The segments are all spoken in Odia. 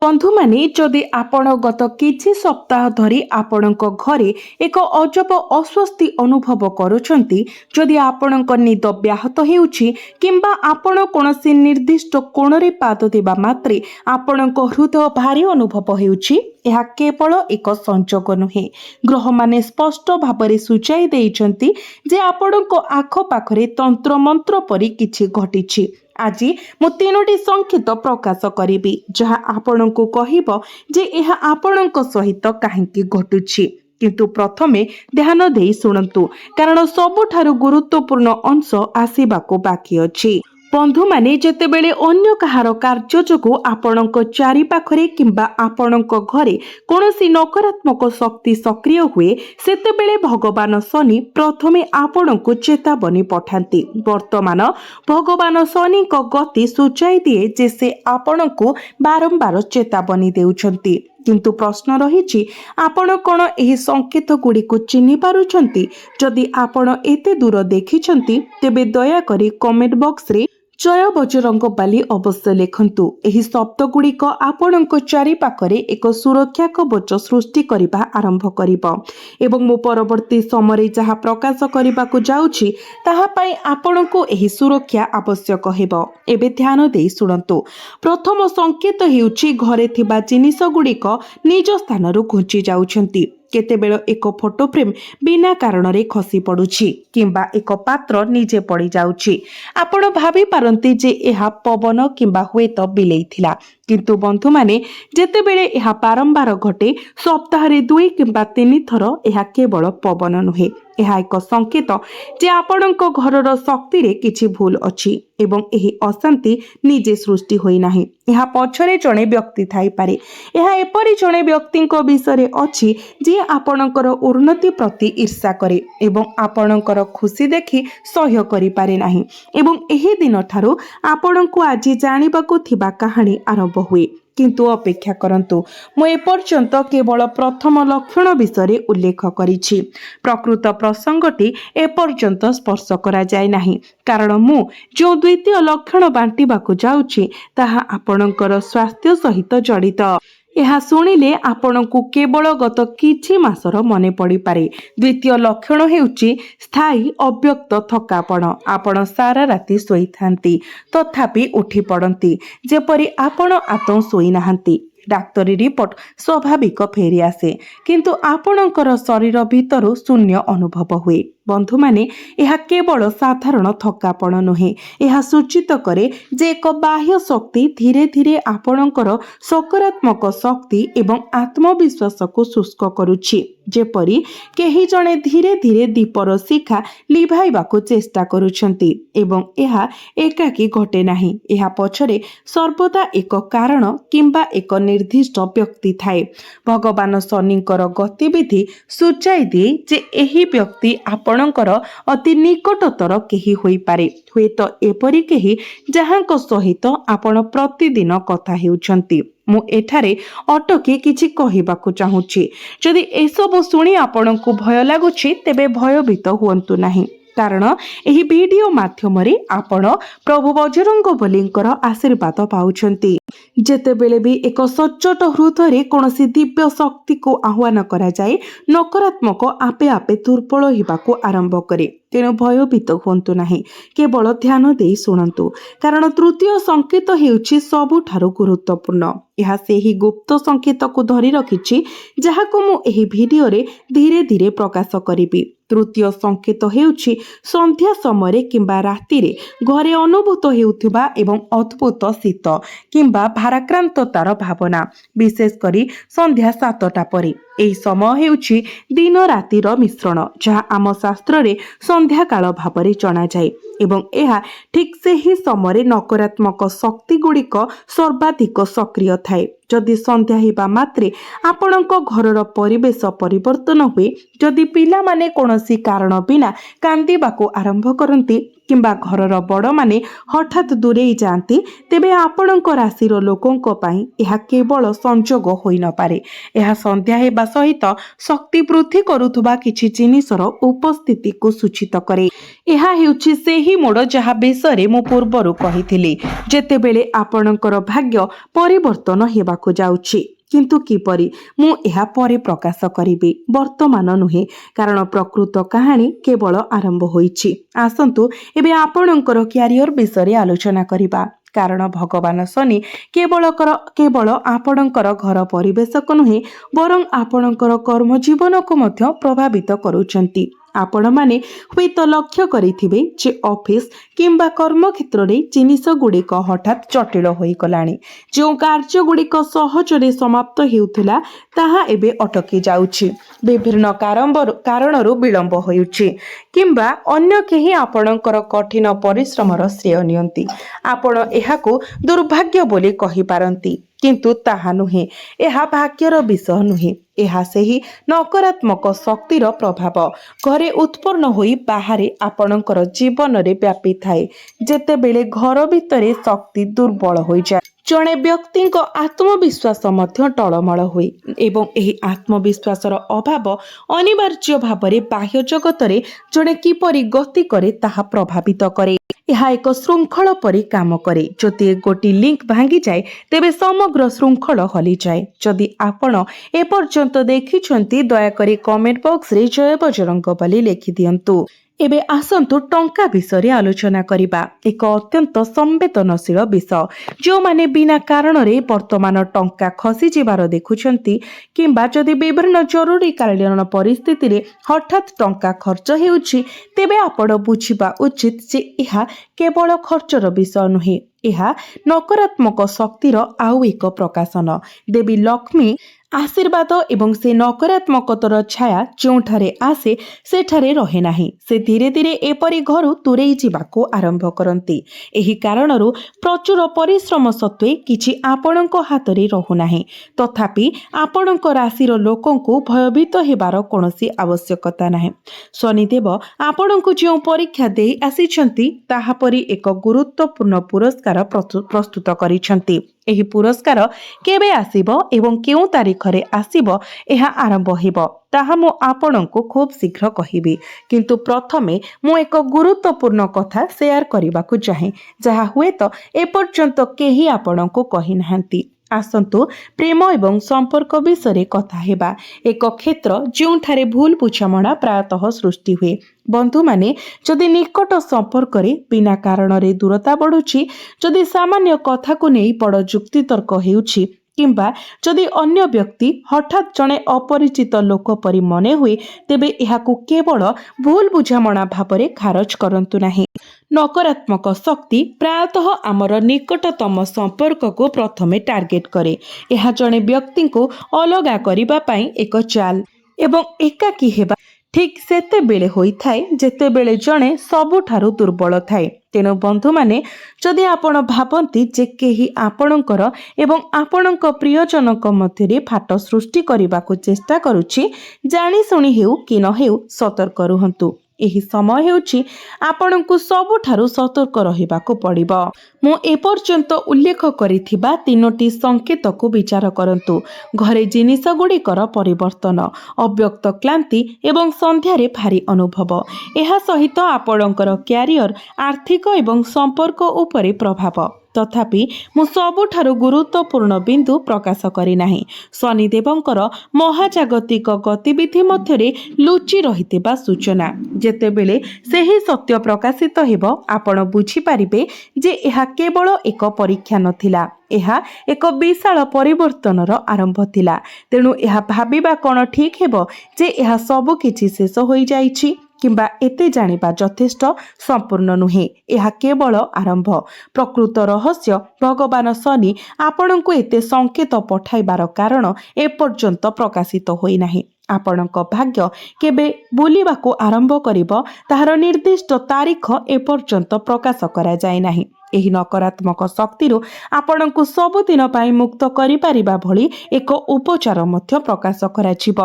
बंधु माने जदि आपण गत किछि सप्ताह धरी आपणक घरे एक अजब अस्वस्ति अनुभव करुछंती, जदि आपणक निद व्याहत हेउछि किंबा आपण कोनोसी निर्दिष्ट कोणरे पाद देबा मात्रे आपणक हृदय भारी अनुभव हेउछि, यह केवल एक संजोग नुहे। ग्रह माने स्पष्ट भाବରେ सूचाई देइछंती जे आपणक आख पाखरे तंत्र मंत्र परि किछि घटिछि। आज मु तीनोटी संकेत प्रकाश करी जहाँ आपण को कहब जे यह आपणक सहित काहेकि घटुछि। किंतु प्रथमे ध्यान देई सुनंतु, कारण सबुठारु गुरुत्वपूर्ण अंश आसीबाको बाकी अछि। बंधु माने जेतेबेले अन्य कहार कार्य जोगु आपणक चारि पाखरे किंबा आपणक घरे कोनोसी नकारात्मक शक्ति सक्रिय हुए, सेतेबेले भगवान शनि प्रथमे आपणक चेतावनी पठांती। वर्तमान भगवान शनि को गति सूचाई दिए जे से आपणक बारंबार चेतावनी देउछंती। किंतु प्रश्न रही आपण कौन यह संकेत गुड़ी को चिन्ह पारुछंती? जदि आपण एते दूर देखिछंती तेबे दया करी कमेंट बॉक्स रे जय बजरंग बाली अवश्य लिखंतु। एही शब्द गुड़िक आपणक चारि पाखरे एक सुरक्षा कवच सृष्टि करिबा आरंभ करिबो एवं मो परवर्ती समय जहाँ प्रकाश करिबाकु जाउछि ताहा पई आपणको एही सुरक्षा आवश्यक हेबो। एबे ध्यान देई सुनंतु। प्रथम संकेत हेउछि घरे थिबा जिनिस गुड़िक निज स्थानरु घुंची जाउछंती। केतेबेल एक फोटो फ्रेम बिना कारण रे खसी पड़ुछि किंबा एक पात्र निजे पड़ी जाउछि। आपण भाबी पारंती जे एहा पवन किंबा हुएत बिलेई थिला, किंतु बंधु माने जेतेबेले एहा बारंबार घटे, सप्ताह रे 2 किंबा 3 थर, एहा केवल पवन नुहे, एहा एक संकेत जे आपणक घरर शक्ति रे किछि भूल अछि एवं एही अशांति निजे सृष्टि होई नाही। एहा पछरे जणे व्यक्ति थाई पारे। एहा एपरि जणे व्यक्तिंक विषय अछि जे आपणकर उन्नति प्रति ईर्षा करे एवं आपणकर खुशी देखि सह्य करि पारे नाही एवं एही दिन ठारू आपणको आज जानिबाकू थिबा कहानी आरंभ हुए। किंतु अपेक्षा करंतु, मु एपर्यंत केवल प्रथम लक्षण विषय उल्लेख करिछि। प्रकृत प्रसंगटी एपर्यंत स्पर्श करा जाय नाही, कारण मु जो द्वितीय लक्षण बांटिबाकू जाउछि ताहा आपणकर स्वास्थ्य सहित जड़ित। यह शुणिले आपणकू केवल गत किछि मासर मने पड़ी पारे। द्वितीय लक्षण हेउछि स्थायी अव्यक्त थकापण। आपण सारा राति सोई थांती तथापि उठी पड़ती जेपरि आपण आदौ सोई नाहांती। डाक्तरी रिपोर्ट स्वाभाविक फेरी आसे, किंतु आपणकर शरीर भितरु शून्य अनुभव हुए। बंधु माने यह केवल साधारण थकापण नुहे, यह सूचित करे जे एक बाह्य शक्ति धीरे धीरे आपणकर सकारात्मक शक्ति एवं आत्मविश्वास को शुष्क करुछि। जेपरि केही जणे धीरे धीरे दीपर शिखा लिभाइबाकू चेष्टा करुछंती एवं यह एकाकी घटे नाही। यह पछरे सर्वदा एक कारण किंबा एक निर्दिष्ट व्यक्ति थाए। भगवान शनिकर गतिविधि सूचाई दिए जे एही व्यक्ति आपणकर अति निकटतर केही होई पारे, हुएत एपरि केही जाहांक सहित आपण प्रतिदिन कथा हेउछंती। मु एठारे अटकी किछि कहिबाकू चाहूछि। जदि एसबु शुणी आपणकू भय लागुछि तेबे भयभीत हुअन्तु नाही, कारण एही वीडियो माध्यम रे आपण प्रभु बजरंग बलींकर आशीर्वाद पाउछंती। जेतेबेले भी एक सच्चोट हृदय कोनोसी दिव्य शक्ति को आह्वान करा जाए, नकारात्मक आपे आपे दुर्बल होइबाकू आरंभ करे। तेणु भयभीत हुअन्तु नाही, केवल ध्यान देई सुनंतु, कारण तृतीय संकेत हेउछि सबुठारु गुरुत्वपूर्ण। यह सेही गुप्त संकेत को धरी रखिछि जहाको मु एही वीडियो रे धीरे धीरे प्रकाश करिबि। तृतीय संकेत हेउछि संध्या समय किंबा राति रे घरे अनुभूत हेउथिबा एवं अद्भुत शीत किंबा भाराक्रांततार भावना, विशेष करी संध्या 7टा परे। एही समय हेउछि दिन रातिर मिश्रण, जहाँ आम शास्त्र रे संध्या काल भावरे जणा जाए एवं यह ठीक से ही समय नकारात्मक शक्ति गुड़िक सर्वाधिक सक्रिय थाए। जदि संध्या हेबा मात्रे आपणक घरर परिवेश परिवर्तन हुए, जदि पिला माने कोनोसी कारण बिना कांदिबाकू आरंभ करंती, କିମ୍ବା ଘରର ବଡ଼ମାନେ ହଠାତ୍ ଦୂରେଇ ଯାଆନ୍ତି, ତେବେ ଆପଣଙ୍କ ରାଶିର ଲୋକଙ୍କ ପାଇଁ ଏହା କେବଳ ସଂଯୋଗ ହୋଇନପାରେ। ଏହା ସନ୍ଧ୍ୟା ହେବା ସହିତ ଶକ୍ତି ବୃଦ୍ଧି କରୁଥିବା କିଛି ଜିନିଷର ଉପସ୍ଥିତିକୁ ସୂଚିତ କରେ। ଏହା ହେଉଛି ସେହି ମୋଡ଼ ଯାହା ବିଷୟରେ ମୁଁ ପୂର୍ବରୁ କହିଥିଲି, ଯେତେବେଳେ ଆପଣଙ୍କର ଭାଗ୍ୟ ପରିବର୍ତ୍ତନ ହେବାକୁ ଯାଉଛି। କିନ୍ତୁ କିପରି, ମୁଁ ଏହା ପରେ ପ୍ରକାଶ କରିବି, ବର୍ତ୍ତମାନ ନୁହେଁ, କାରଣ ପ୍ରକୃତ କାହାଣୀ କେବଳ ଆରମ୍ଭ ହୋଇଛି। ଆସନ୍ତୁ ଏବେ ଆପଣଙ୍କର କ୍ୟାରିୟର ବିଷୟରେ ଆଲୋଚନା କରିବା। କାରଣ ଭଗବାନ ଶନି କେବଳ ଆପଣଙ୍କର ଘର ପରିବେଶକୁ ନୁହେଁ, ବରଂ ଆପଣଙ୍କର କର୍ମଜୀବନକୁ ମଧ୍ୟ ପ୍ରଭାବିତ କରୁଛନ୍ତି। ଆପଣମାନେ ହୁଏତ ଲକ୍ଷ୍ୟ କରିଥିବେ ଯେ ଅଫିସ କିମ୍ବା କର୍ମକ୍ଷେତ୍ରରେ ଜିନିଷଗୁଡ଼ିକ ହଠାତ୍ ଜଟିଳ ହୋଇଗଲାଣି। ଯେଉଁ କାର୍ଯ୍ୟଗୁଡ଼ିକ ସହଜରେ ସମାପ୍ତ ହେଉଥିଲା ତାହା ଏବେ ଅଟକି ଯାଉଛି। ବିଭିନ୍ନ କାରଣରୁ ବିଳମ୍ବ ହେଉଛି, କିମ୍ବା ଅନ୍ୟ କେହି ଆପଣଙ୍କର କଠିନ ପରିଶ୍ରମର ଶ୍ରେୟ ନିଅନ୍ତି। ଆପଣ ଏହାକୁ ଦୁର୍ଭାଗ୍ୟ ବୋଲି କହିପାରନ୍ତି, କିନ୍ତୁ ତାହା ନୁହେଁ। ଏହା ଭାଗ୍ୟର ବିଷୟ ନୁହେଁ, ଏହା ସେହି ନକାରାତ୍ମକ ଶକ୍ତିର ପ୍ରଭାବ। ଘରେ ଉତ୍ପନ୍ନ ହୋଇ ବାହାରେ ଆପଣଙ୍କର ଜୀବନରେ ବ୍ୟାପିଥାଏ। ଯେତେବେଳେ ଘର ଭିତରେ ଶକ୍ତି ଦୁର୍ବଳ ହୋଇଯାଏ, ଜଣେ ବ୍ୟକ୍ତିଙ୍କ ଆତ୍ମବିଶ୍ୱାସ ମଧ୍ୟ ଟଳମଳ ହୁଏ, ଏବଂ ଏହି ଆତ୍ମବିଶ୍ୱାସର ଅଭାବ ଅନିବାର୍ଯ୍ୟ ଭାବରେ ବାହ୍ୟ ଜଗତରେ ଜଣେ କିପରି ଗତି କରେ ତାହା ପ୍ରଭାବିତ କରେ। ଏହା ଏକ ଶୃଙ୍ଖଳ ପରି କାମ କରେ। ଯଦି ଗୋଟିଏ ଲିଙ୍କ ଭାଙ୍ଗିଯାଏ, ତେବେ ସମଗ୍ର ଶୃଙ୍ଖଳ ହଲିଯାଏ। ଯଦି ଆପଣ ଏପର୍ଯ୍ୟନ୍ତ ଦେଖିଛନ୍ତି, ଦୟାକରି କମେଣ୍ଟ ବକ୍ସରେ ଜୟ ବଜରଙ୍ଗବଲି ଲେଖିଦିଅନ୍ତୁ। ଏବେ ଆସନ୍ତୁ ଟଙ୍କା ବିଷୟରେ ଆଲୋଚନା କରିବା, ଏକ ଅତ୍ୟନ୍ତ ସମ୍ବେଦନଶୀଳ ବିଷୟ। ଯେଉଁମାନେ ବିନା କାରଣରେ ବର୍ତ୍ତମାନ ଟଙ୍କା ଖସିଯିବାର ଦେଖୁଛନ୍ତି, କିମ୍ବା ଯଦି ବିଭିନ୍ନ ଜରୁରୀକାଳୀନ ପରିସ୍ଥିତିରେ ହଠାତ୍ ଟଙ୍କା ଖର୍ଚ୍ଚ ହେଉଛି, ତେବେ ଆପଣ ବୁଝିବା ଉଚିତ ଯେ ଏହା କେବଳ ଖର୍ଚ୍ଚର ବିଷୟ ନୁହେଁ, ଏହା ନକାରାତ୍ମକ ଶକ୍ତିର ଆଉ ଏକ ପ୍ରକାଶନ। ଦେବୀ ଲକ୍ଷ୍ମୀ ଆଶୀର୍ବାଦ ଏବଂ ସେ ନକାରାତ୍ମକତାର ଛାୟା ଯେଉଁଠାରେ ଆସେ ସେଠାରେ ରହେ ନାହିଁ। ସେ ଧୀରେ ଧୀରେ ଏପରି ଘରୁ ଦୂରେଇ ଯିବାକୁ ଆରମ୍ଭ କରନ୍ତି। ଏହି କାରଣରୁ ପ୍ରଚୁର ପରିଶ୍ରମ ସତ୍ତ୍ୱେ କିଛି ଆପଣଙ୍କ ହାତରେ ରହୁନାହିଁ। ତଥାପି ଆପଣଙ୍କ ରାଶିର ଲୋକଙ୍କୁ ଭୟଭୀତ ହେବାର କୌଣସି ଆବଶ୍ୟକତା ନାହିଁ। ଶନିଦେବ ଆପଣଙ୍କୁ ଯେଉଁ ପରୀକ୍ଷା ଦେଇ ଆସିଛନ୍ତି, ତାହାପରି ଏକ ଗୁରୁତ୍ୱପୂର୍ଣ୍ଣ ପୁରସ୍କାର ପ୍ରସ୍ତୁତ କରିଛନ୍ତି। ଏହି ପୁରସ୍କାର କେବେ ଆସିବ ଏବଂ କେଉଁ ତାରିଖରେ ଆସିବ, ଏହା ଆରମ୍ଭ ହେବ, ତାହା ମୁଁ ଆପଣଙ୍କୁ ଖୁବ୍ ଶୀଘ୍ର କହିବି। କିନ୍ତୁ ପ୍ରଥମେ ମୁଁ ଏକ ଗୁରୁତ୍ୱପୂର୍ଣ୍ଣ କଥା ସେୟାର କରିବାକୁ ଚାହେଁ, ଯାହା ହୁଏତ ଏପର୍ଯ୍ୟନ୍ତ କେହି ଆପଣଙ୍କୁ କହିନାହାନ୍ତି। ଆସନ୍ତୁ ପ୍ରେମ ଏବଂ ସମ୍ପର୍କ ବିଷୟରେ କଥା ହେବା। ଏକ କ୍ଷେତ୍ର ଯେଉଁଠାରେ ଭୁଲ ବୁଝାମଣା ପ୍ରାୟତଃ ସୃଷ୍ଟି ହୁଏ। ବନ୍ଧୁମାନେ, ଯଦି ନିକଟ ସମ୍ପର୍କରେ ବିନା କାରଣରେ ଦୂରତା ବଢ଼ୁଛି, ଯଦି ସାମାନ୍ୟ କଥାକୁ ନେଇ ବଡ଼ ଯୁକ୍ତିତର୍କ ହେଉଛି, କିମ୍ବା ଯଦି ଅନ୍ୟ ବ୍ୟକ୍ତି ହଠାତ୍ ଜଣେ ଅପରିଚିତ ଲୋକ ପରି ମନେ ହୁଏ, ତେବେ ଏହାକୁ କେବଳ ଭୁଲ ବୁଝାମଣା ଭାବରେ ଖାରଜ କରନ୍ତୁ ନାହିଁ। ନକାରାତ୍ମକ ଶକ୍ତି ପ୍ରାୟତଃ ଆମର ନିକଟତମ ସମ୍ପର୍କକୁ ପ୍ରଥମେ ଟାର୍ଗେଟ କରେ। ଏହା ଜଣେ ବ୍ୟକ୍ତିଙ୍କୁ ଅଲଗା କରିବା ପାଇଁ ଏକ ଚାଲ, ଏବଂ ଏକାକୀ ହେବା ଠିକ୍ ସେତେବେଳେ ହୋଇଥାଏ ଯେତେବେଳେ ଜଣେ ସବୁଠାରୁ ଦୁର୍ବଳ ଥାଏ। ତେଣୁ ବନ୍ଧୁମାନେ, ଯଦି ଆପଣ ଭାବନ୍ତି ଯେ କେହି ଆପଣଙ୍କର ଏବଂ ଆପଣଙ୍କ ପ୍ରିୟଜନଙ୍କ ମଧ୍ୟରେ ଫାଟ ସୃଷ୍ଟି କରିବାକୁ ଚେଷ୍ଟା କରୁଛି, ଜାଣିଶୁଣି ହେଉ କି ନ ହେଉ ସତର୍କ ରୁହନ୍ତୁ। ଏହି ସମୟ ହେଉଛି ଆପଣଙ୍କୁ ସବୁଠାରୁ ସତର୍କ ରହିବାକୁ ପଡ଼ିବ। ମୁଁ ଏପର୍ଯ୍ୟନ୍ତ ଉଲ୍ଲେଖ କରିଥିବା 3ଟି ସଂକେତକୁ ବିଚାର କରନ୍ତୁ। ଘରେ ଜିନିଷଗୁଡ଼ିକର ପରିବର୍ତ୍ତନ, ଅବ୍ୟକ୍ତ କ୍ଳାନ୍ତି ଏବଂ ସନ୍ଧ୍ୟାରେ ଭାରି ଅନୁଭବ। ଏହା ସହିତ ଆପଣଙ୍କର କ୍ୟାରିୟର, ଆର୍ଥିକ ଏବଂ ସମ୍ପର୍କ ଉପରେ ପ୍ରଭାବ। ତଥାପି ମୁଁ ସବୁଠାରୁ ଗୁରୁତ୍ୱପୂର୍ଣ୍ଣ ବିନ୍ଦୁ ପ୍ରକାଶ କରିନାହିଁ। ଶନିଦେବଙ୍କର ମହାଜାଗତିକ ଗତିବିଧି ମଧ୍ୟରେ ଲୁଚି ରହିଥିବା ସୂଚନା। ଯେତେବେଳେ ସେହି ସତ୍ୟ ପ୍ରକାଶିତ ହେବ, ଆପଣ ବୁଝିପାରିବେ ଯେ ଏହା କେବଳ ଏକ ପରୀକ୍ଷା ନଥିଲା, ଏହା ଏକ ବିଶାଳ ପରିବର୍ତ୍ତନର ଆରମ୍ଭ ଥିଲା। ତେଣୁ ଏହା ଭାବିବା କ'ଣ ଠିକ୍ ହେବ ଯେ ଏହା ସବୁ କିଛି ଶେଷ ହୋଇଯାଇଛି, କିମ୍ବା ଏତେ ଜାଣିବା ଯଥେଷ୍ଟ? ସମ୍ପୂର୍ଣ୍ଣ ନୁହେଁ, ଏହା କେବଳ ଆରମ୍ଭ। ପ୍ରକୃତ ରହସ୍ୟ, ଭଗବାନ ଶନି ଆପଣଙ୍କୁ ଏତେ ସଂକେତ ପଠାଇବାର କାରଣ ଏପର୍ଯ୍ୟନ୍ତ ପ୍ରକାଶିତ ହୋଇନାହିଁ। ଆପଣଙ୍କ ଭାଗ୍ୟ କେବେ ବୁଲିବାକୁ ଆରମ୍ଭ କରିବ, ତାହାର ନିର୍ଦ୍ଦିଷ୍ଟ ତାରିଖ ଏପର୍ଯ୍ୟନ୍ତ ପ୍ରକାଶ କରାଯାଇ ନାହିଁ। ଏହି ନକାରାତ୍ମକ ଶକ୍ତିରୁ ଆପଣଙ୍କୁ ସବୁଦିନ ପାଇଁ ମୁକ୍ତ କରିପାରିବା ଭଳି ଏକ ଉପଚାର ମଧ୍ୟ ପ୍ରକାଶ କରାଯିବ।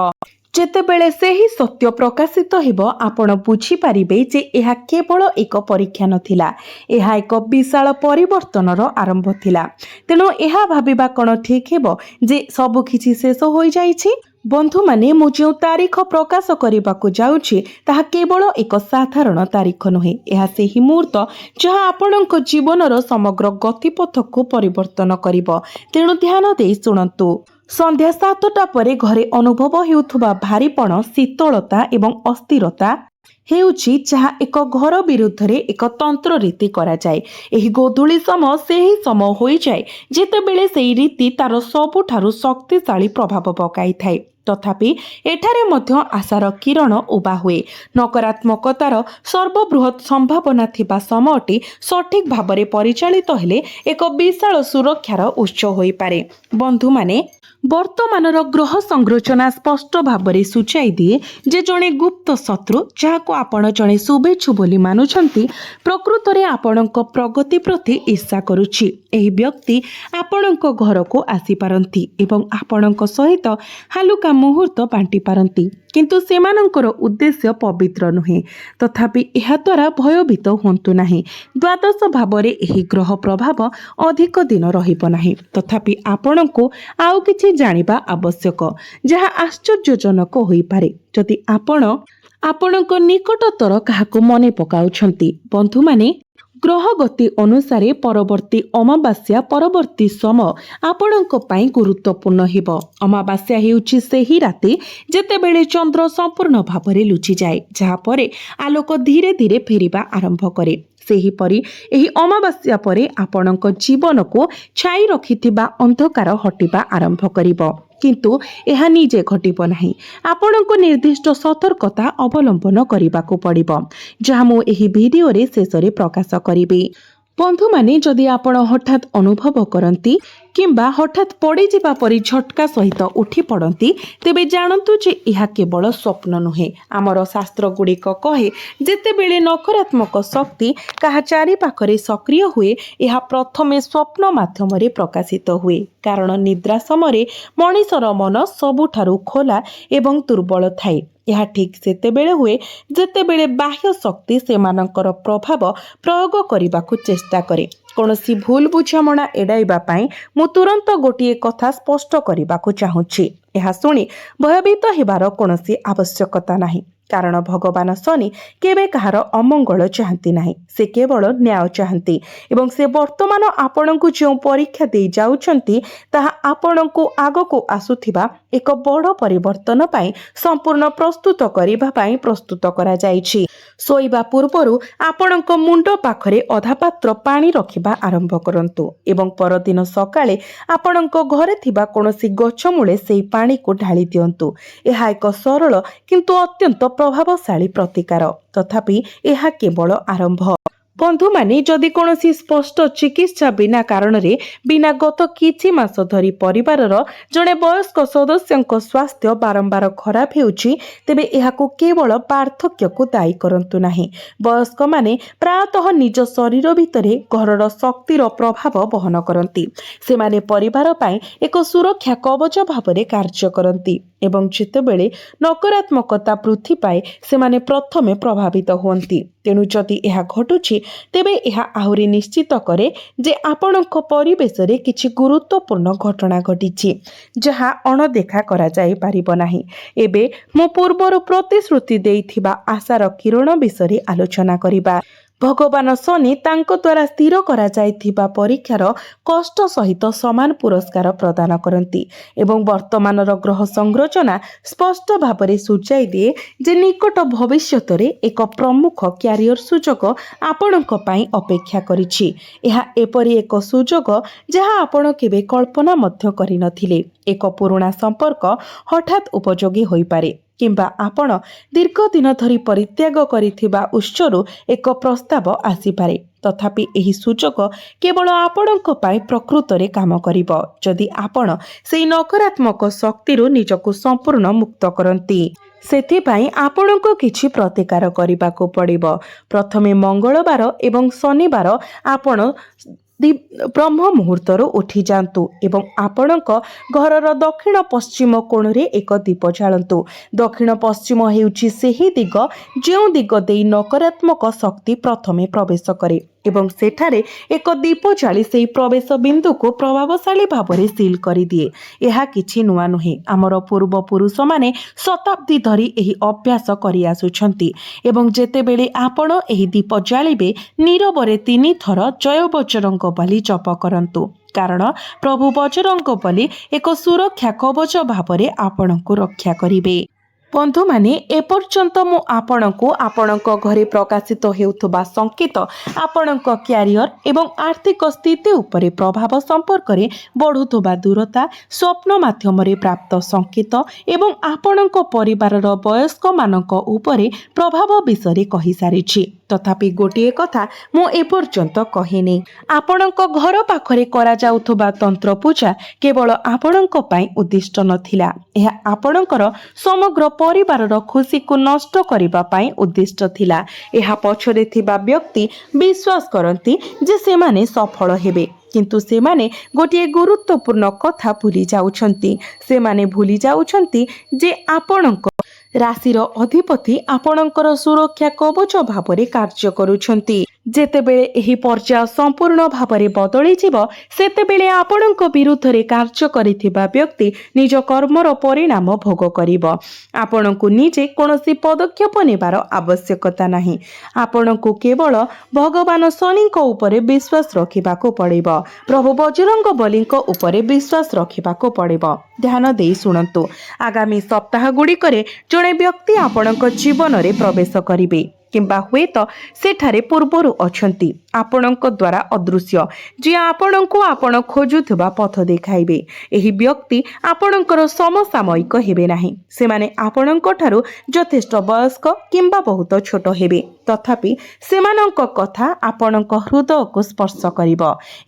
ଯେତେବେଳେ ସେହି ସତ୍ୟ ପ୍ରକାଶିତ ହେବ ଆପଣ ବୁଝିପାରିବେ ଯେ ଏହା କେବଳ ଏକ ପରୀକ୍ଷା ନଥିଲା, ଏହା ଏକ ବିଶାଳ ପରିବର୍ତ୍ତନର ଆରମ୍ଭ ଥିଲା। ତେଣୁ ଏହା ଭାବିବା କ'ଣ ଠିକ୍ ହେବ ଯେ ସବୁକିଛି ଶେଷ ହୋଇଯାଇଛି? ବନ୍ଧୁମାନେ, ମୁଁ ଯେଉଁ ତାରିଖ ପ୍ରକାଶ କରିବାକୁ ଯାଉଛି ତାହା କେବଳ ଏକ ସାଧାରଣ ତାରିଖ ନୁହେଁ, ଏହା ସେହି ମୁହୂର୍ତ୍ତ ଯାହା ଆପଣଙ୍କ ଜୀବନର ସମଗ୍ର ଗତିପଥକୁ ପରିବର୍ତ୍ତନ କରିବ। ତେଣୁ ଧ୍ୟାନ ଦେଇ ଶୁଣନ୍ତୁ। ସନ୍ଧ୍ୟା 7ଟା ପରେ ଘରେ ଅନୁଭବ ହେଉଥିବା ଭାରୀପଣ, ଶୀତଳତା ଏବଂ ଅସ୍ଥିରତା ହେଉଛି ଯାହା ଏକ ଘର ବିରୁଦ୍ଧରେ ଏକ ତନ୍ତ୍ର ରୀତି କରାଯାଏ। ଏହି ଗୋଧୂଳି ସମୟ ସେହି ସମୟ ହୋଇଯାଏ ଯେତେବେଳେ ସେହି ରୀତି ତାର ସବୁଠାରୁ ଶକ୍ତିଶାଳୀ ପ୍ରଭାବ ପକାଇଥାଏ। ତଥାପି ଏଠାରେ ମଧ୍ୟ ଆଶାର କିରଣ ଉଭା ହୁଏ। ନକାରାତ୍ମକତାର ସର୍ବବୃହତ୍ ସମ୍ଭାବନା ଥିବା ସମୟଟି ସଠିକ୍ ଭାବରେ ପରିଚାଳିତ ହେଲେ ଏକ ବିଶାଳ ସୁରକ୍ଷାର ଉତ୍ସ ହୋଇପାରେ। ବନ୍ଧୁମାନେ, ବର୍ତ୍ତମାନର ଗ୍ରହ ସଂରଚନା ସ୍ପଷ୍ଟ ଭାବରେ ସୂଚାଇ ଦିଏ ଯେ ଜଣେ ଗୁପ୍ତ ଶତ୍ରୁ, ଯାହାକୁ ଆପଣ ଜଣେ ଶୁଭେଚ୍ଛୁ ବୋଲି ମାନୁଛନ୍ତି, ପ୍ରକୃତରେ ଆପଣଙ୍କ ପ୍ରଗତି ପ୍ରତି ଈର୍ଷା କରୁଛି। ଏହି ବ୍ୟକ୍ତି ଆପଣଙ୍କ ଘରକୁ ଆସିପାରନ୍ତି ଏବଂ ଆପଣଙ୍କ ସହିତ ହାଲୁକା ମୁହୂର୍ତ୍ତ ବାଣ୍ଟିପାରନ୍ତି, କିନ୍ତୁ ସେମାନଙ୍କର ଉଦ୍ଦେଶ୍ୟ ପବିତ୍ର ନୁହେଁ। ତଥାପି ଏହାଦ୍ୱାରା ଭୟଭୀତ ହୁଅନ୍ତୁ ନାହିଁ। ଦ୍ୱାଦଶ ଭାବରେ ଏହି ଗ୍ରହ ପ୍ରଭାବ ଅଧିକ ଦିନ ରହିବ ନାହିଁ। ତଥାପି ଆପଣଙ୍କୁ ଆଉ କିଛି ଜାଣିବା ଆବଶ୍ୟକ, ଯାହା ଆଶ୍ଚର୍ଯ୍ୟଜନକ ହୋଇପାରେ ଯଦି ଆପଣ ଆପଣଙ୍କ ନିକଟତର କାହାକୁ ମନେ ପକାଉଛନ୍ତି। ବନ୍ଧୁମାନେ, ଗ୍ରହ ଗତି ଅନୁସାରେ ପରବର୍ତ୍ତୀ ଅମାବାସ୍ୟା ପରବର୍ତ୍ତୀ ସମୟ ଆପଣଙ୍କ ପାଇଁ ଗୁରୁତ୍ୱପୂର୍ଣ୍ଣ ହେବ। ଅମାବାସ୍ୟା ହେଉଛି ସେହି ରାତି ଯେତେବେଳେ ଚନ୍ଦ୍ର ସମ୍ପୂର୍ଣ୍ଣ ଭାବରେ ଲୁଚିଯାଏ, ଯାହାପରେ ଆଲୋକ ଧୀରେ ଧୀରେ ଫେରିବା ଆରମ୍ଭ କରେ। ସେହିପରି ଏହି ଅମାବାସ୍ୟା ପରେ ଆପଣଙ୍କ ଜୀବନକୁ ଛାଇ ରଖିଥିବା ଅନ୍ଧକାର ହଟିବା ଆରମ୍ଭ କରିବ। କିନ୍ତୁ ଏହା ନିଜେ ଘଟିବ ନାହିଁ। ଆପଣଙ୍କୁ ନିର୍ଦ୍ଦିଷ୍ଟ ସତର୍କତା ଅବଲମ୍ବନ କରିବାକୁ ପଡ଼ିବ, ଯାହା ମୁଁ ଏହି ଭିଡ଼ିଓରେ ଶେଷରେ ପ୍ରକାଶ କରିବି। ବନ୍ଧୁମାନେ, ଯଦି ଆପଣ ହଠାତ୍ ଅନୁଭବ କରନ୍ତି କିମ୍ବା ହଠାତ୍ ପଡ଼ିଯିବା ପରି ଝଟକା ସହିତ ଉଠି ପଡ଼ନ୍ତି, ତେବେ ଜାଣନ୍ତୁ ଯେ ଏହା କେବଳ ସ୍ୱପ୍ନ ନୁହେଁ। ଆମର ଶାସ୍ତ୍ରଗୁଡ଼ିକ କହେ, ଯେତେବେଳେ ନକାରାତ୍ମକ ଶକ୍ତି କାହା ଚାରିପାଖରେ ସକ୍ରିୟ ହୁଏ, ଏହା ପ୍ରଥମେ ସ୍ୱପ୍ନ ମାଧ୍ୟମରେ ପ୍ରକାଶିତ ହୁଏ। କାରଣ ନିଦ୍ରା ସମୟରେ ମଣିଷର ମନ ସବୁଠାରୁ ଖୋଲା ଏବଂ ଦୁର୍ବଳ ଥାଏ। ଏହା ଠିକ୍ ସେତେବେଳେ ହୁଏ ଯେତେବେଳେ ବାହ୍ୟ ଶକ୍ତି ସେମାନଙ୍କର ପ୍ରଭାବ ପ୍ରୟୋଗ କରିବାକୁ ଚେଷ୍ଟା କରେ। କୌଣସି ଭୁଲ ବୁଝାମଣା ଏଡ଼ାଇବା ପାଇଁ ମୁଁ ତୁରନ୍ତ ଗୋଟିଏ କଥା ସ୍ପଷ୍ଟ କରିବାକୁ ଚାହୁଁଛି। ଏହା ଶୁଣି ଭୟଭୀତ ହେବାର କୌଣସି ଆବଶ୍ୟକତା ନାହିଁ, କାରଣ ଭଗବାନ ଶନି କେବେ କାହାର ଅମଙ୍ଗଳ ଚାହାନ୍ତି ନାହିଁ। ସେ କେବଳ ନ୍ୟାୟ ଚାହାନ୍ତି ଏବଂ ସେ ବର୍ତ୍ତମାନ ଆପଣଙ୍କୁ ଯେଉଁ ପରୀକ୍ଷା ଦେଇ ଯାଉଛନ୍ତି ତାହା ଆପଣଙ୍କୁ ଆଗକୁ ଆସୁଥିବା ଏକ ବଡ଼ ପରିବର୍ତ୍ତନ ପାଇଁ ସମ୍ପୂର୍ଣ୍ଣ ପ୍ରସ୍ତୁତ କରିବା ପାଇଁ ପ୍ରସ୍ତୁତ କରାଯାଇଛି। ଶୋଇବା ପୂର୍ବରୁ ଆପଣଙ୍କ ମୁଣ୍ଡ ପାଖରେ ଅଧା ପାତ୍ର ପାଣି ରଖିବା ଆରମ୍ଭ କରନ୍ତୁ ଏବଂ ପରଦିନ ସକାଳେ ଆପଣଙ୍କ ଘରେ ଥିବା କୌଣସି ଗଛ ମୂଳେ ସେହି ପାଣିକୁ ଢାଳି ଦିଅନ୍ତୁ। ଏହା ଏକ ସରଳ କିନ୍ତୁ ଅତ୍ୟନ୍ତ ପ୍ରଭାବଶାଳୀ ପ୍ରତିକାର, ତଥାପି ଏହା କେବଳ ଆରମ୍ଭ। ବନ୍ଧୁମାନେ, ଯଦି କୌଣସି ସ୍ପଷ୍ଟ ଚିକିତ୍ସା ବିନା କାରଣରେ ଗତ କିଛି ମାସ ଧରି ପରିବାରର ଜଣେ ବୟସ୍କ ସଦସ୍ୟଙ୍କ ସ୍ୱାସ୍ଥ୍ୟ ବାରମ୍ବାର ଖରାପ ହେଉଛି, ତେବେ ଏହାକୁ କେବଳ ପାର୍ଥକ୍ୟକୁ ଦାୟୀ କରନ୍ତୁ ନାହିଁ। ବୟସ୍କମାନେ ପ୍ରାୟତଃ ନିଜ ଶରୀର ଭିତରେ ଘରର ଶକ୍ତିର ପ୍ରଭାବ ବହନ କରନ୍ତି। ସେମାନେ ପରିବାର ପାଇଁ ଏକ ସୁରକ୍ଷା କବଚ ଭାବରେ କାର୍ଯ୍ୟ କରନ୍ତି ଏବଂ ଯେତେବେଳେ ନକାରାତ୍ମକତା ବୃଦ୍ଧି ପାଏ, ସେମାନେ ପ୍ରଥମେ ପ୍ରଭାବିତ ହୁଅନ୍ତି। ତେଣୁ ଯଦି ଏହା ଘଟୁଛି, ତେବେ ଏହା ଆହୁରି ନିଶ୍ଚିତ କରେ ଯେ ଆପଣଙ୍କ ପରିବେଶରେ କିଛି ଗୁରୁତ୍ୱପୂର୍ଣ୍ଣ ଘଟଣା ଘଟିଛି, ଯାହା ଅଣଦେଖା କରାଯାଇପାରିବ ନାହିଁ। ଏବେ ମୁଁ ପୂର୍ବରୁ ପ୍ରତିଶ୍ରୁତି ଦେଇଥିବା ଆଶାର କିରଣ ବିଷୟରେ ଆଲୋଚନା କରିବା। ଭଗବାନ ଶନି ତାଙ୍କ ଦ୍ୱାରା ସ୍ଥିର କରାଯାଇଥିବା ପରୀକ୍ଷାର କଷ୍ଟ ସହିତ ସମାନ ପୁରସ୍କାର ପ୍ରଦାନ କରନ୍ତି ଏବଂ ବର୍ତ୍ତମାନର ଗ୍ରହ ସଂରଚନା ସ୍ପଷ୍ଟ ଭାବରେ ସୂଚାଇ ଦିଏ ଯେ ନିକଟ ଭବିଷ୍ୟତରେ ଏକ ପ୍ରମୁଖ କ୍ୟାରିୟର ସୁଯୋଗ ଆପଣଙ୍କ ପାଇଁ ଅପେକ୍ଷା କରିଛି। ଏହା ଏପରି ଏକ ସୁଯୋଗ ଯାହା ଆପଣ କେବେ କଳ୍ପନା ମଧ୍ୟ କରିନଥିଲେ। ଏକ ପୁରୁଣା ସମ୍ପର୍କ ହଠାତ୍ ଉପଯୋଗୀ ହୋଇପାରେ, କିମ୍ବା ଆପଣ ଦୀର୍ଘ ଦିନ ଧରି ପରିତ୍ୟାଗ କରିଥିବା ଉତ୍ସରୁ ଏକ ପ୍ରସ୍ତାବ ଆସିପାରେ। ତଥାପି ଏହି ସୁଯୋଗ କେବଳ ଆପଣଙ୍କ ପାଇଁ ପ୍ରକୃତରେ କାମ କରିବ ଯଦି ଆପଣ ସେହି ନକାରାତ୍ମକ ଶକ୍ତିରୁ ନିଜକୁ ସମ୍ପୂର୍ଣ୍ଣ ମୁକ୍ତ କରନ୍ତି। ସେଥିପାଇଁ ଆପଣଙ୍କୁ କିଛି ପ୍ରତିକାର କରିବାକୁ ପଡ଼ିବ। ପ୍ରଥମେ ମଙ୍ଗଳବାର ଏବଂ ଶନିବାର ଆପଣ ବ୍ରହ୍ମ ମୁହୂର୍ତ୍ତରୁ ଉଠି ଯାଆନ୍ତୁ ଏବଂ ଆପଣଙ୍କ ଘରର ଦକ୍ଷିଣ ପଶ୍ଚିମ କୋଣରେ ଏକ ଦୀପ ଜାଳନ୍ତୁ। ଦକ୍ଷିଣ ପଶ୍ଚିମ ହେଉଛି ସେହି ଦିଗ ଯେଉଁ ଦିଗ ଦେଇ ନକାରାତ୍ମକ ଶକ୍ତି ପ୍ରଥମେ ପ୍ରବେଶ କରେ ଏବଂ ସେଠାରେ ଏକ ଦୀପ ଜାଳି ସେହି ପ୍ରବେଶ ବିନ୍ଦୁକୁ ପ୍ରଭାବଶାଳୀ ଭାବରେ ସିଲ୍ କରିଦିଏ। ଏହା କିଛି ନୂଆ ନୁହେଁ। ଆମର ପୂର୍ବପୁରୁଷମାନେ ଶତାବ୍ଦୀ ଧରି ଏହି ଅଭ୍ୟାସ କରିଆସୁଛନ୍ତି ଏବଂ ଯେତେବେଳେ ଆପଣ ଏହି ଦୀପ ଜାଳିବେ ନୀରବରେ 3 ଥର ଜୟ ବଜରଙ୍ଗ ବଲି ଜପ କରନ୍ତୁ, କାରଣ ପ୍ରଭୁ ବଜରଙ୍ଗ ବଲି ଏକ ସୁରକ୍ଷା କବଚ ଭାବରେ ଆପଣଙ୍କୁ ରକ୍ଷା କରିବେ। ବନ୍ଧୁମାନେ, ଏପର୍ଯ୍ୟନ୍ତ ମୁଁ ଆପଣଙ୍କୁ ଆପଣଙ୍କ ଘରେ ପ୍ରକାଶିତ ହେଉଥିବା ସଂକେତ, ଆପଣଙ୍କ କ୍ୟାରିୟର ଏବଂ ଆର୍ଥିକ ସ୍ଥିତି ଉପରେ ପ୍ରଭାବ ସମ୍ପର୍କରେ ବଢ଼ୁଥିବା ଦୂରତା, ସ୍ୱପ୍ନ ମାଧ୍ୟମରେ ପ୍ରାପ୍ତ ସଂକେତ ଏବଂ ଆପଣଙ୍କ ପରିବାରର ବୟସ୍କମାନଙ୍କ ଉପରେ ପ୍ରଭାବ ବିଷୟରେ କହିସାରିଛି। ତଥାପି ଗୋଟିଏ କଥା ମୁଁ ଏପର୍ଯ୍ୟନ୍ତ କହିନି। ଆପଣଙ୍କ ଘର ପାଖରେ କରାଯାଉଥିବା ତନ୍ତ୍ର ପୂଜା କେବଳ ଆପଣଙ୍କ ପାଇଁ ଉଦ୍ଦିଷ୍ଟ ନଥିଲା। ଏହା ଆପଣଙ୍କର ସମଗ୍ର ପରିବାରର ଖୁସିକୁ ନଷ୍ଟ କରିବା ପାଇଁ ଉଦ୍ଦିଷ୍ଟ ଥିଲା। ଏହା ପଛରେ ଥିବା ବ୍ୟକ୍ତି ବିଶ୍ୱାସ କରନ୍ତି ଯେ ସେମାନେ ସଫଳ ହେବେ, କିନ୍ତୁ ସେମାନେ ଗୋଟିଏ ଗୁରୁତ୍ୱପୂର୍ଣ୍ଣ କଥା ଭୁଲି ଯାଉଛନ୍ତି। ସେମାନେ ଭୁଲି ଯାଉଛନ୍ତି ଯେ ଆପଣଙ୍କ ରାଶିର ଅଧିପତି ଆପଣଙ୍କର ସୁରକ୍ଷା କବଚ ଭାବରେ କାର୍ଯ୍ୟ କରୁଛନ୍ତି। ଯେତେବେଳେ ଏହି ପର୍ଯ୍ୟାୟ ସମ୍ପୂର୍ଣ୍ଣ ଭାବରେ ବଦଳିଯିବ, ସେତେବେଳେ ଆପଣଙ୍କ ବିରୁଦ୍ଧରେ କାର୍ଯ୍ୟ କରିଥିବା ବ୍ୟକ୍ତି ନିଜ କର୍ମର ପରିଣାମ ଭୋଗ କରିବ। ଆପଣଙ୍କୁ ନିଜେ କୌଣସି ପଦକ୍ଷେପ ନେବାର ଆବଶ୍ୟକତା ନାହିଁ। ଆପଣଙ୍କୁ କେବଳ ଭଗବାନ ଶନିଙ୍କ ଉପରେ ବିଶ୍ୱାସ ରଖିବାକୁ ପଡ଼ିବ। ପ୍ରଭୁ ବଜରଙ୍ଗ ବଲିଙ୍କ ଉପରେ ବିଶ୍ୱାସ ରଖିବାକୁ ପଡ଼ିବ। ଧ୍ୟାନ ଦେଇ ଶୁଣନ୍ତୁ। ଆଗାମୀ ସପ୍ତାହ ଗୁଡ଼ିକରେ ଜଣେ ବ୍ୟକ୍ତି ଆପଣଙ୍କ ଜୀବନରେ ପ୍ରବେଶ କରିବେ କିମ୍ବା ହୁଏତ ସେଠାରେ ପୂର୍ବରୁ ଅଛନ୍ତି, ଆପଣଙ୍କ ଦ୍ୱାରା ଅଦୃଶ୍ୟ, ଯିଏ ଆପଣଙ୍କୁ ଆପଣ ଖୋଜୁଥିବା ପଥ ଦେଖାଇବେ। ଏହି ବ୍ୟକ୍ତି ଆପଣଙ୍କର ସମସାମୟିକ ହେବେ ନାହିଁ। ସେମାନେ ଆପଣଙ୍କ ଠାରୁ ଯଥେଷ୍ଟ ବୟସ୍କ କିମ୍ବା ବହୁତ ଛୋଟ ହେବେ, ତଥାପି ସେମାନଙ୍କ କଥା ଆପଣଙ୍କ ହୃଦୟକୁ ସ୍ପର୍ଶ କରିବ।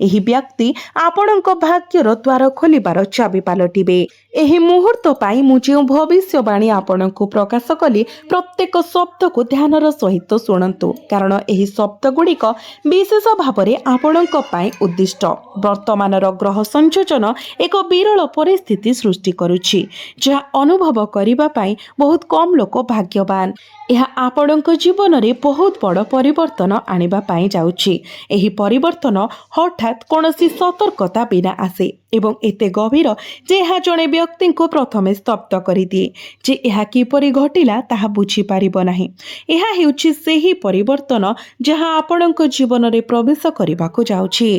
ଏହି ବ୍ୟକ୍ତି ଆପଣଙ୍କ ଭାଗ୍ୟର ଦ୍ୱାର ଖୋଲିବାର ଚାବି ପାଲଟିବେ। ଏହି ମୁହୂର୍ତ୍ତ ପାଇଁ ମୁଁ ଯେଉଁ ଭବିଷ୍ୟବାଣୀ ଆପଣଙ୍କୁ ପ୍ରକାଶ କଲି, ପ୍ରତ୍ୟେକ ଶବ୍ଦକୁ ଧ୍ୟାନର ସହିତ ଶୁଣନ୍ତୁ, କାରଣ ଏହି ଶବ୍ଦଗୁଡ଼ିକ ବିଶେଷ ଭାବରେ ଆପଣଙ୍କ ପାଇଁ ଉଦ୍ଦିଷ୍ଟ। ବର୍ତ୍ତମାନର ଗ୍ରହ ସଂଯୋଜନ ଏକ ବିରଳ ପରିସ୍ଥିତି ସୃଷ୍ଟି କରୁଛି, ଯାହା ଅନୁଭବ କରିବା ପାଇଁ ବହୁତ କମ୍ ଲୋକ ଭାଗ୍ୟବାନ। ଏହା ଆପଣଙ୍କ ଜୀବନରେ ବହୁତ ବଡ଼ ପରିବର୍ତ୍ତନ ଆଣିବା ପାଇଁ ଯାଉଛି। ଏହି ପରିବର୍ତ୍ତନ ହଠାତ୍ କୌଣସି ସତର୍କତା ବିନା ଆସେ ଏବଂ ଏତେ ଗଭୀର ଯେ ଏହା ଜଣେ ବ୍ୟକ୍ତିଙ୍କୁ ପ୍ରଥମେ ସ୍ତବ୍ଧ କରିଦିଏ। ଯେ ଏହା କିପରି ଘଟିଲା ତାହା ବୁଝିପାରିବ ନାହିଁ। ଏହା ହେଉଛି ସେହି ପରିବର୍ତ୍ତନ ଯାହା ଆପଣଙ୍କ ଜୀବନରେ ପ୍ରବେଶ କରିବାକୁ ଯାଉଛି।